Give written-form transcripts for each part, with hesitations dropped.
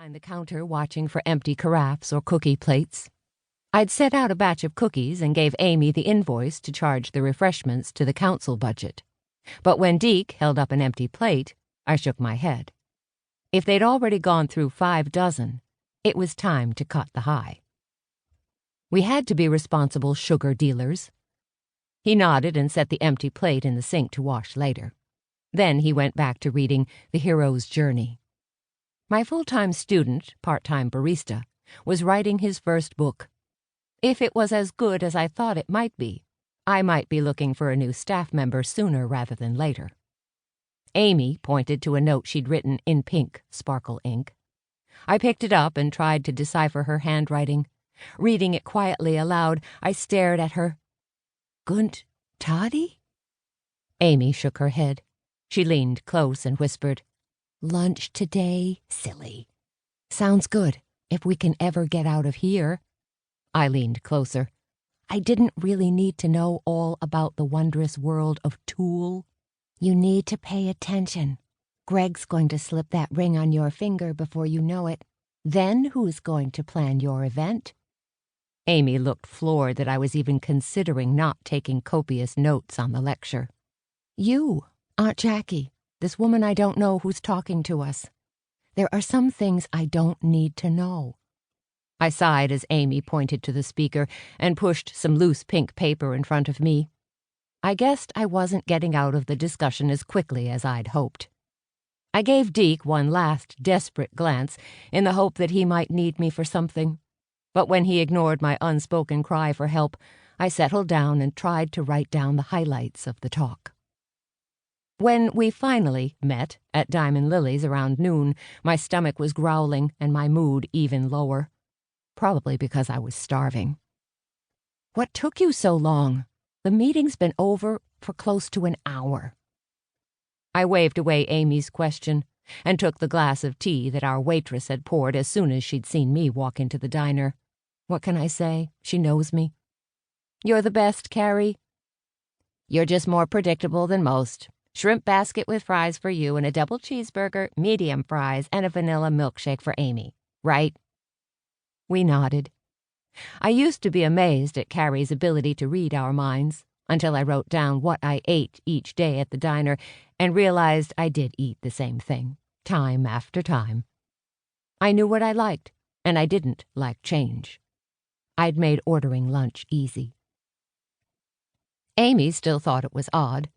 behind the counter watching for empty carafes or cookie plates. I'd set out a batch of cookies and gave Amy the invoice to charge the refreshments to the council budget. But when Deke held up an empty plate, I shook my head. If they'd already gone through 5 dozen, it was time to cut the high. We had to be responsible sugar dealers. He nodded and set the empty plate in the sink to wash later. Then he went back to reading The Hero's Journey. My full-time student, part-time barista, was writing his first book. If it was as good as I thought it might be, I might be looking for a new staff member sooner rather than later. Amy pointed to a note she'd written in pink sparkle ink. I picked it up and tried to decipher her handwriting. Reading it quietly aloud, I stared at her. "Gunt Toddy?" Amy shook her head. She leaned close and whispered, "Lunch today, silly. Sounds good, if we can ever get out of here." I leaned closer. I didn't really need to know all about the wondrous world of Tool. "You need to pay attention. Greg's going to slip that ring on your finger before you know it. Then who's going to plan your event?" Amy looked floored that I was even considering not taking copious notes on the lecture. "You, Aunt Jackie. This woman I don't know who's talking to us. There are some things I don't need to know." I sighed as Amy pointed to the speaker and pushed some loose pink paper in front of me. I guessed I wasn't getting out of the discussion as quickly as I'd hoped. I gave Deke one last desperate glance in the hope that he might need me for something. But when he ignored my unspoken cry for help, I settled down and tried to write down the highlights of the talk. When we finally met at Diamond Lily's around noon, my stomach was growling and my mood even lower. Probably because I was starving. "What took you so long? The meeting's been over for close to an hour." I waved away Amy's question and took the glass of tea that our waitress had poured as soon as she'd seen me walk into the diner. What can I say? She knows me. "You're the best, Carrie." "You're just more predictable than most. Shrimp basket with fries for you and a double cheeseburger, medium fries, and a vanilla milkshake for Amy. Right?" We nodded. I used to be amazed at Carrie's ability to read our minds, until I wrote down what I ate each day at the diner and realized I did eat the same thing, time after time. I knew what I liked, and I didn't like change. I'd made ordering lunch easy. Amy still thought it was odd,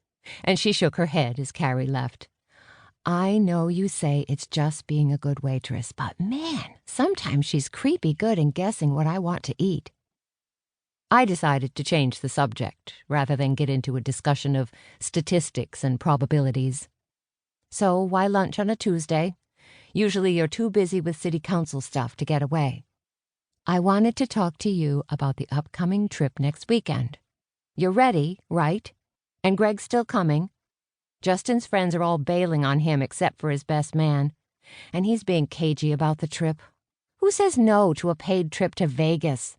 and she shook her head as Carrie left. "I know you say it's just being a good waitress, but man, sometimes she's creepy good in guessing what I want to eat." I decided to change the subject rather than get into a discussion of statistics and probabilities. "So why lunch on a Tuesday? Usually you're too busy with city council stuff to get away." "I wanted to talk to you about the upcoming trip next weekend. You're ready, right? And Greg's still coming. Justin's friends are all bailing on him except for his best man, and he's being cagey about the trip. Who says no to a paid trip to Vegas?"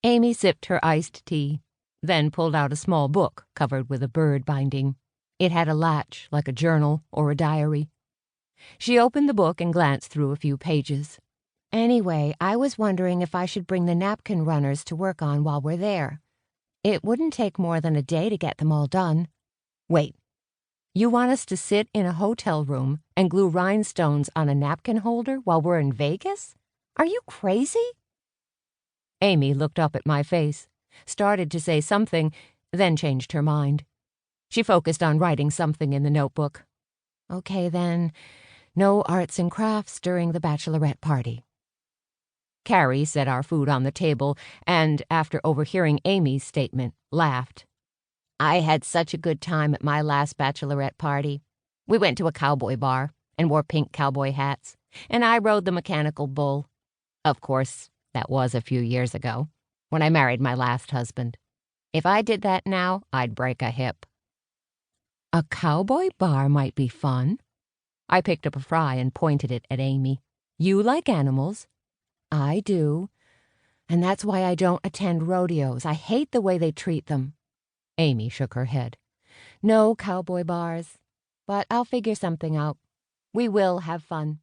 Amy sipped her iced tea, then pulled out a small book covered with a bird binding. It had a latch like a journal or a diary. She opened the book and glanced through a few pages. "Anyway, I was wondering if I should bring the napkin runners to work on while we're there. It wouldn't take more than a day to get them all done." "Wait. You want us to sit in a hotel room and glue rhinestones on a napkin holder while we're in Vegas? Are you crazy?" Amy looked up at my face, started to say something, then changed her mind. She focused on writing something in the notebook. "Okay, then. No arts and crafts during the bachelorette party." Carrie set our food on the table and, after overhearing Amy's statement, laughed. "I had such a good time at my last bachelorette party. We went to a cowboy bar and wore pink cowboy hats, and I rode the mechanical bull. Of course, that was a few years ago, when I married my last husband. If I did that now, I'd break a hip." "A cowboy bar might be fun." I picked up a fry and pointed it at Amy. "You like animals." "I do. And that's why I don't attend rodeos. I hate the way they treat them." Amy shook her head. "No cowboy bars. But I'll figure something out. We will have fun."